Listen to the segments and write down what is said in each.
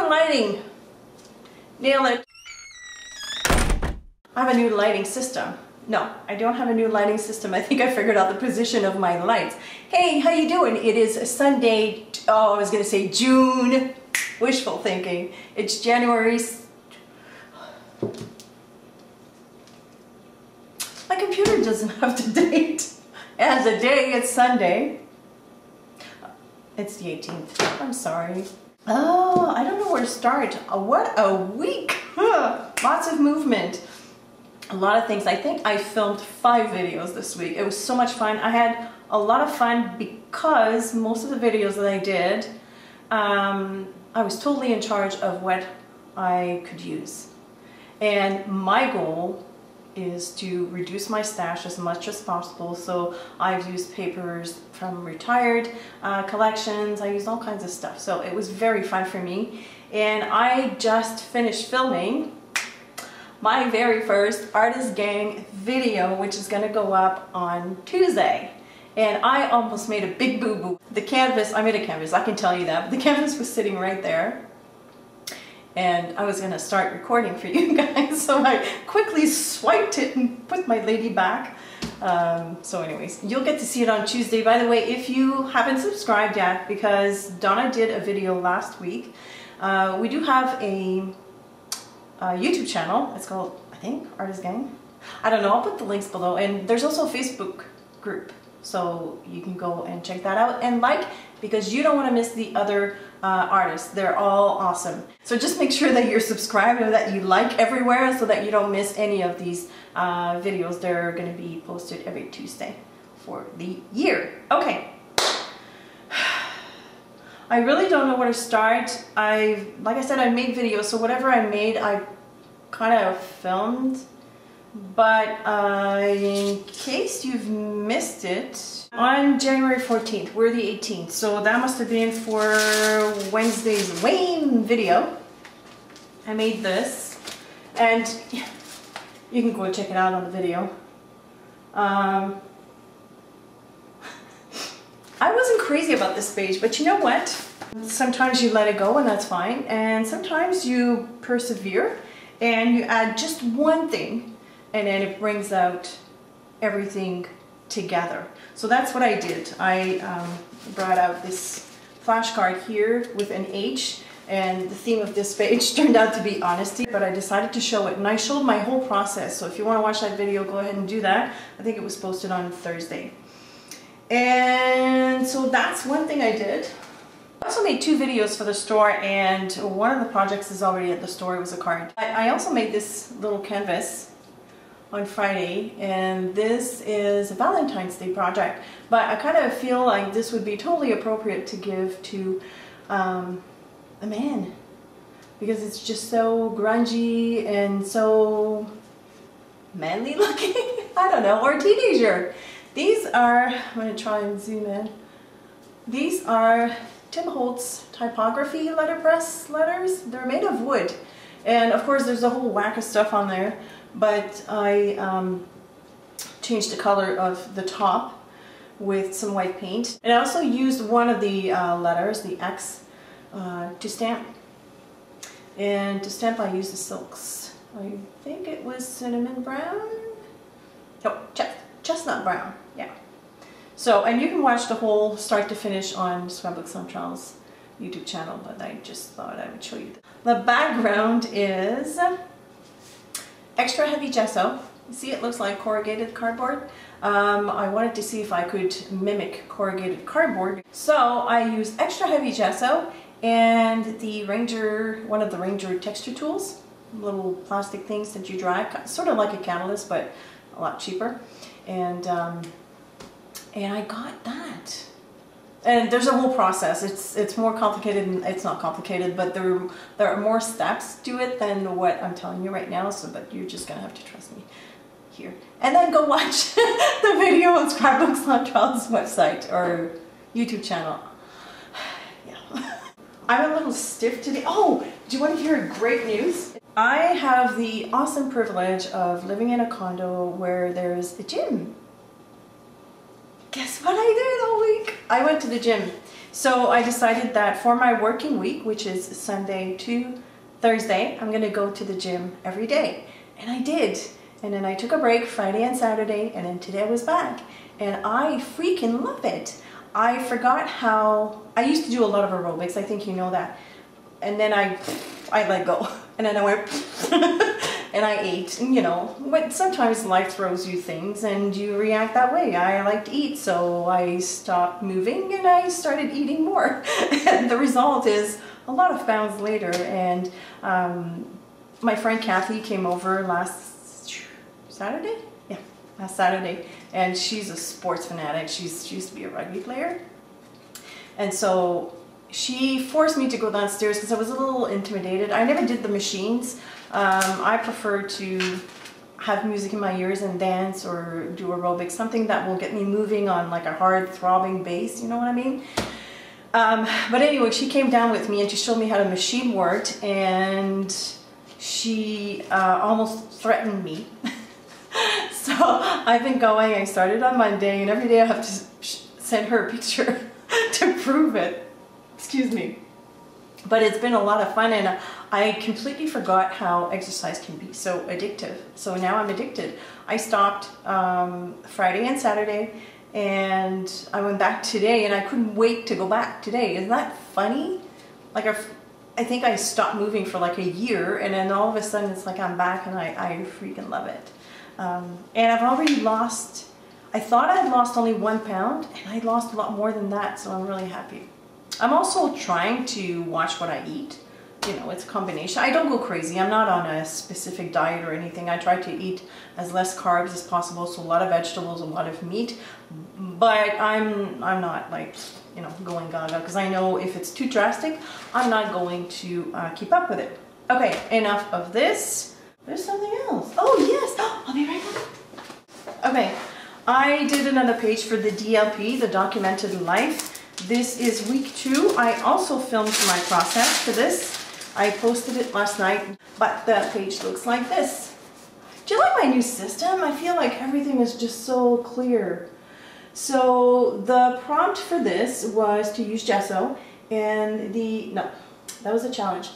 the lighting. Nail it. I have a new lighting system. No, I don't have a new lighting system. I think I figured out the position of my lights. Hey, how you doing? It is Sunday, oh, I was gonna say June. Wishful thinking. It's January. My computer doesn't have the date. It has a day, it's Sunday. It's the 18th. I'm sorry. Oh, I don't know where to start. What a week. Lots of movement. A lot of things. I think I filmed 5 videos this week. It was so much fun. I had a lot of fun because most of the videos that I did, I was totally in charge of what I could use. And my goal is to reduce my stash as much as possible. So I've used papers from retired collections. I used all kinds of stuff. So it was very fun for me. And I just finished filming my very first Artist Gang video, which is going to go up on Tuesday. And I almost made a big boo-boo. The canvas, I made a canvas, I can tell you that, but the canvas was sitting right there. And I was going to start recording for you guys, so I quickly swiped it and put my lady back. So anyways, you'll get to see it on Tuesday. By the way, if you haven't subscribed yet, because Donna did a video last week, we do have a YouTube channel. It's called, I think, Artist Gang. I don't know, I'll put the links below. And there's also a Facebook group, so you can go and check that out and like, because you don't want to miss the other artists. They're all awesome. So just make sure that you're subscribed and that you like everywhere so that you don't miss any of these videos. They're going to be posted every Tuesday for the year. Okay. I really don't know where to start. Like I said, I made videos, so whatever I made, I kind of filmed. But in case you've missed it, on January 14th, we're the 18th, so that must have been for Wednesday's Wayne video. I made this, and you can go check it out on the video. I wasn't crazy about this page, but you know what? Sometimes you let it go and that's fine, and sometimes you persevere and you add just one thing and then it brings out everything together. So that's what I did. I brought out this flashcard here with an H, and the theme of this page turned out to be honesty, but I decided to show it, and I showed my whole process. So if you want to watch that video, go ahead and do that. I think it was posted on Thursday. And so that's one thing I did. I also made 2 videos for the store, and one of the projects is already at the store. It was a card. I also made this little canvas on Friday, and this is a Valentine's Day project, but I kind of feel like this would be totally appropriate to give to a man, because it's just so grungy and so manly looking. I don't know, or a teenager. These are, I'm going to try and zoom in. These are Tim Holtz typography letterpress letters. They're made of wood. And of course there's a whole whack of stuff on there, but I changed the color of the top with some white paint. And I also used one of the letters, the X, to stamp. And to stamp I used the silks. I think it was cinnamon brown? No, chestnut brown, yeah. So, and you can watch the whole start to finish on Scrapbook Centrale's YouTube channel, but I just thought I would show you. The background is extra heavy gesso. You see, it looks like corrugated cardboard. I wanted to see if I could mimic corrugated cardboard. So I used extra heavy gesso and the Ranger, one of the Ranger texture tools, little plastic things that you drag, sort of like a catalyst, but a lot cheaper. And I got that. And there's a whole process. It's more complicated, and it's not complicated, but there are more steps to it than what I'm telling you right now. So, but you're just gonna have to trust me here, and then go watch the video on Scrapbook Centrale's website or YouTube channel. Yeah, I'm a little stiff today. Oh, do you want to hear great news? I have the awesome privilege of living in a condo where there's a gym. Guess what I did all week? I went to the gym. So I decided that for my working week, which is Sunday to Thursday, I'm gonna go to the gym every day. And I did. And then I took a break Friday and Saturday, and then today I was back. And I freaking love it. I forgot how, I used to do a lot of aerobics, I think you know that. And then I let go. And then I went and I ate. And you know, sometimes life throws you things and you react that way. I like to eat, so I stopped moving and I started eating more. And the result is a lot of pounds later. And my friend Kathy came over last Saturday? Yeah, last Saturday. And she's a sports fanatic. She used to be a rugby player. And so she forced me to go downstairs because I was a little intimidated. I never did the machines. I prefer to have music in my ears and dance or do aerobics, something that will get me moving on like a hard throbbing bass, you know what I mean? But anyway, she came down with me and she showed me how the machine worked, and she almost threatened me. So I've been going. I started on Monday, and every day I have to send her a picture to prove it. Excuse me. But it's been a lot of fun, and I completely forgot how exercise can be so addictive. So now I'm addicted. I stopped Friday and Saturday, and I went back today, and I couldn't wait to go back today. Isn't that funny? Like I think I stopped moving for like a year, and then all of a sudden it's like I'm back, and I freaking love it. And I've already lost, I thought I had lost only 1 pound, and I lost a lot more than that, so I'm really happy. I'm also trying to watch what I eat. You know, it's a combination. I don't go crazy. I'm not on a specific diet or anything. I try to eat as less carbs as possible, so a lot of vegetables, a lot of meat, but I'm not like, you know, going gaga, because I know if it's too drastic, I'm not going to keep up with it. Okay, enough of this. There's something else. Oh yes, I'll be right back. Okay, I did another page for the DLP, the Documented Life. This is week 2. I also filmed my process for this. I posted it last night, but the page looks like this. Do you like my new system? I feel like everything is just so clear. So the prompt for this was to use gesso, and no, that was a challenge.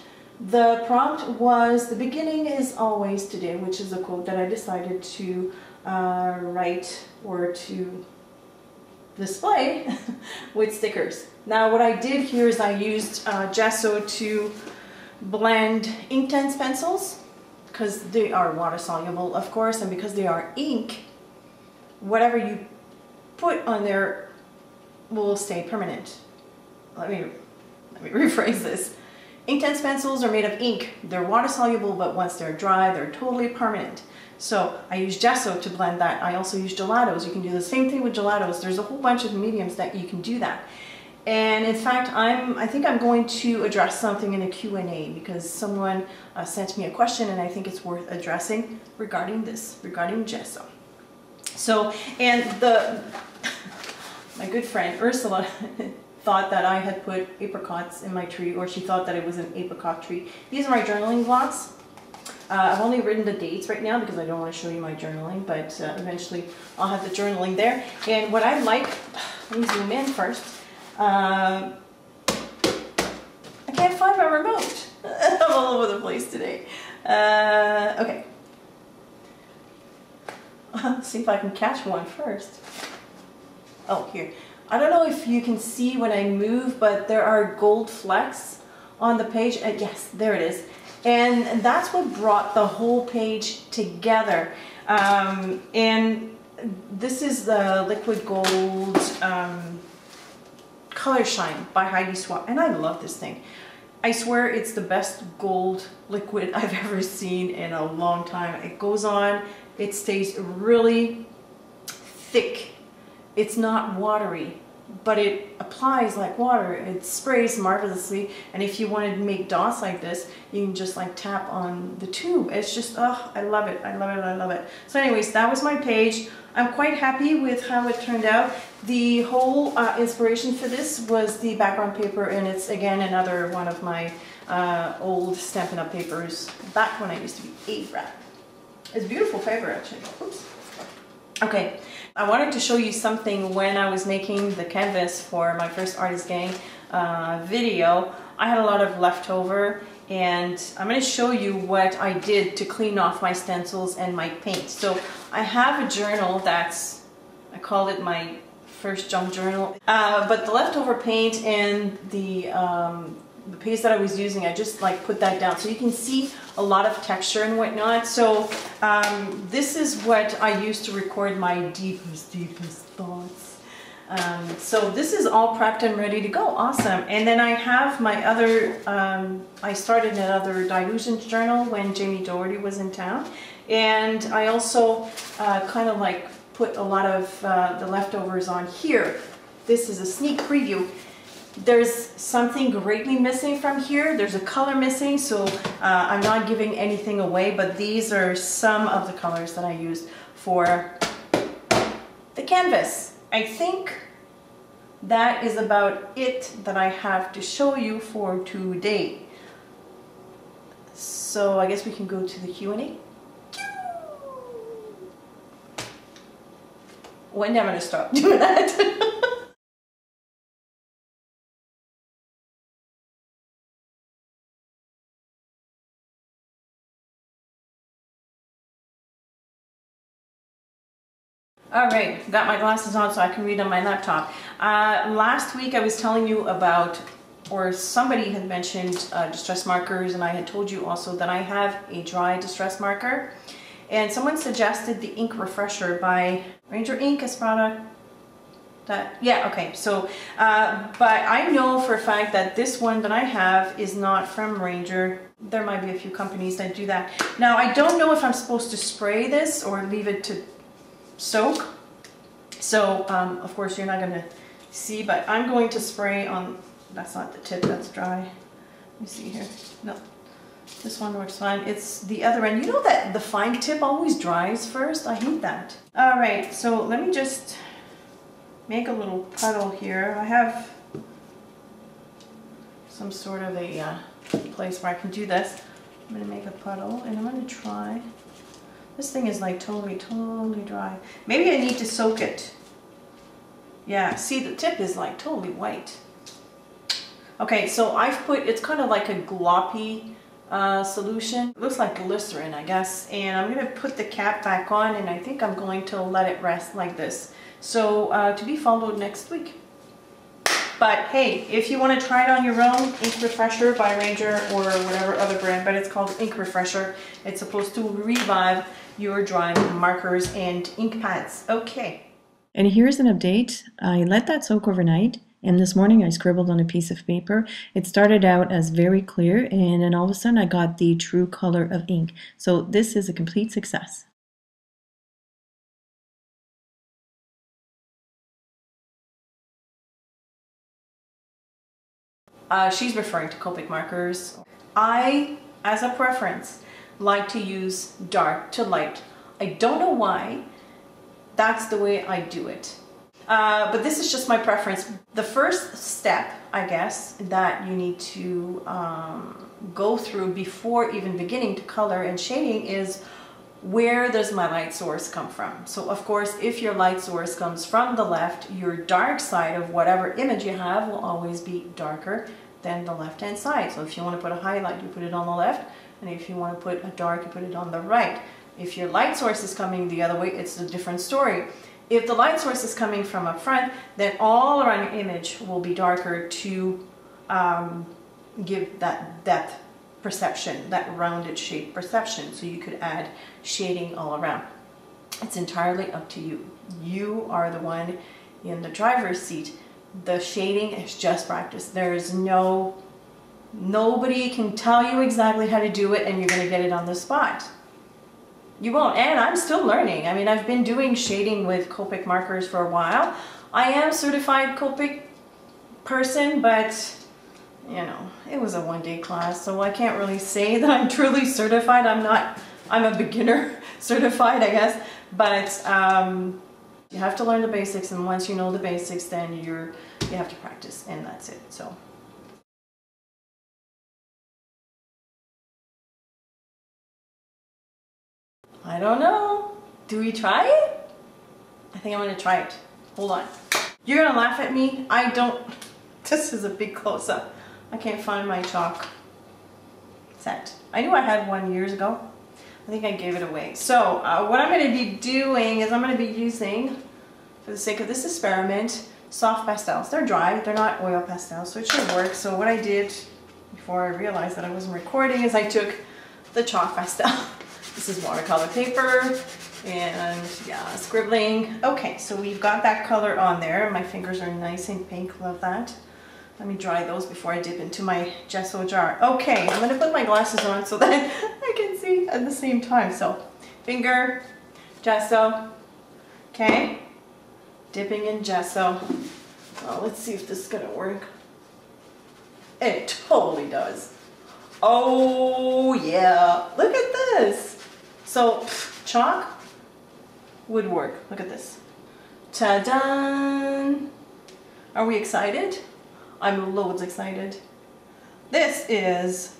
The prompt was, the beginning is always today, which is a quote that I decided to write or to display with stickers. Now what I did here is I used gesso to blend Inktense pencils, because they are water soluble, of course, and because they are ink, whatever you put on there will stay permanent. Let me rephrase this. Inktense pencils are made of ink. They're water soluble, but once they're dry, they're totally permanent. So I use gesso to blend that. I also use gelatos. You can do the same thing with gelatos. There's a whole bunch of mediums that you can do that. And in fact, I think I'm going to address something in a Q&A, because someone sent me a question, and I think it's worth addressing regarding this, regarding gesso. So, and my good friend Ursula thought that I had put apricots in my tree, or she thought that it was an apricot tree. These are my journaling blocks. I've only written the dates right now because I don't want to show you my journaling, but eventually I'll have the journaling there. And what I like, let me zoom in first. I can't find my remote. I'm all over the place today. Okay. Let's see if I can catch one first. Oh, here. I don't know if you can see when I move, but there are gold flecks on the page. Yes, there it is. And that's what brought the whole page together. And this is the Liquid Gold Color Shine by Heidi Swapp. And I love this thing. I swear it's the best gold liquid I've ever seen in a long time. It goes on, it stays really thick. It's not watery, but it applies like water. It sprays marvelously, and if you wanted to make dots like this, you can just like tap on the tube. It's just, oh, I love it, I love it, I love it. So anyways, that was my page. I'm quite happy with how it turned out. The whole inspiration for this was the background paper, and it's again another one of my old Stampin' Up! Papers back when I used to be a rat. It's beautiful paper actually. Oops. Okay, I wanted to show you something when I was making the canvas for my first Artist Gang video. I had a lot of leftover, and I'm going to show you what I did to clean off my stencils and my paint. So I have a journal that's, I call it my first junk journal, but the leftover paint and the paste that I was using, I just like put that down so you can see a lot of texture and whatnot. So this is what I used to record my deepest thoughts. So this is all prepped and ready to go. Awesome. And then I have my other, I started another Dilutions journal when Jamie Doherty was in town. And I also kind of like put a lot of the leftovers on here. This is a sneak preview. There's something greatly missing from here. There's a color missing, so I'm not giving anything away, but these are some of the colors that I used for the canvas. I think that is about it that I have to show you for today. So I guess we can go to the Q&A. When am I going to stop doing that? All right, got my glasses on so I can read on my laptop. Last week I was telling you about, or somebody had mentioned distress markers, and I had told you also that I have a dry distress marker. And someone suggested the Ink Refresher by Ranger Ink as product. Yeah, okay, so, but I know for a fact that this one that I have is not from Ranger. There might be a few companies that do that. Now, I don't know if I'm supposed to spray this or leave it to soak. So, of course, you're not going to see, but I'm going to spray on, that's not the tip, that's dry. Let me see here. No, this one works fine. It's the other end. You know that the fine tip always dries first? I hate that. All right, so let me just make a little puddle here. I have some sort of a place where I can do this. I'm going to make a puddle, and I'm going to try. This thing is like totally dry. Maybe I need to soak it. Yeah, see, the tip is like totally white. Okay, so I've put, it's kind of like a gloppy solution. It looks like glycerin, I guess. And I'm going to put the cap back on, and I think I'm going to let it rest like this. So to be followed next week. But hey, if you want to try it on your own, Ink Refresher by Ranger or whatever other brand, but it's called Ink Refresher. It's supposed to revive your dry markers and ink pads. Okay. And here's an update. I let that soak overnight, and this morning I scribbled on a piece of paper. It started out as very clear, and then all of a sudden I got the true color of ink. So this is a complete success. She's referring to Copic markers. I, as a preference, like to use dark to light. I don't know why. That's the way I do it. But this is just my preference. The first step, I guess, that you need to go through before even beginning to color and shading is, where does my light source come from? So of course, if your light source comes from the left, your dark side of whatever image you have will always be darker than the left hand side. So if you want to put a highlight, you put it on the left, and if you want to put a dark, you put it on the right. If your light source is coming the other way, it's a different story. If the light source is coming from up front, then all around your image will be darker to give that depth perception, that rounded shape perception. So you could add shading all around. It's entirely up to you. You are the one in the driver's seat. The shading is just practice. There is nobody can tell you exactly how to do it and you're going to get it on the spot. You won't, and I'm still learning. I mean, I've been doing shading with Copic markers for a while. I am a certified Copic person, but you know, it was a one-day class, so I can't really say that I'm truly certified. I'm a beginner certified, I guess, but you have to learn the basics, and once you know the basics, then you have to practice, and that's it. So I don't know. Do we try it? I think I'm gonna try it. Hold on. You're gonna laugh at me. I don't, this is a big close-up. I can't find my chalk set. I knew I had one years ago. I think I gave it away. So what I'm gonna be doing is I'm gonna be using, for the sake of this experiment, soft pastels. They're dry, they're not oil pastels, so it should work. So what I did before I realized that I wasn't recording is I took the chalk pastel. This is watercolor paper and yeah, scribbling. Okay, so we've got that color on there. My fingers are nice and pink, love that. Let me dry those before I dip into my gesso jar. Okay, I'm gonna put my glasses on so that I can see at the same time. So finger, gesso, okay. Dipping in gesso. Well, let's see if this is gonna work. It totally does. Oh yeah, look at this. So chalk would work. Look at this. Ta-da! Are we excited? I'm loads excited. This is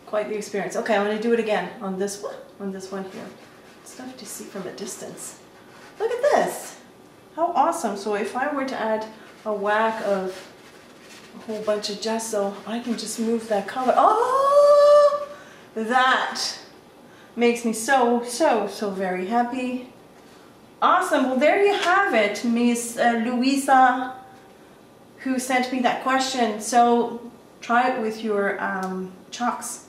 quite the experience. Okay, I'm gonna do it again on this one here. It's tough to see from a distance. Look at this. How awesome. So if I were to add a whack of a whole bunch of gesso, I can just move that color. Oh, that makes me so very happy. Awesome. Well, there you have it, Miss Louisa, who sent me that question. So try it with your chalks.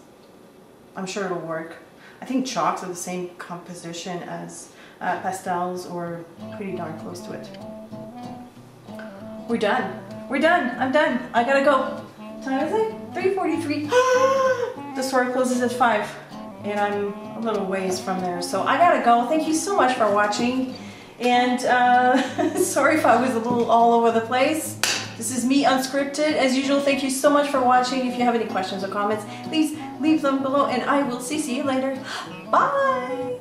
I'm sure it'll work. I think chalks are the same composition as pastels, or pretty darn close to it. We're done. We're done. I'm done. I gotta go. What time is it? 3:43. The store closes at 5 and I'm a little ways from there, so I gotta go. Thank you so much for watching, and sorry if I was a little all over the place. This is me unscripted as usual. Thank you so much for watching. If you have any questions or comments, please leave them below and I will see you later. Bye.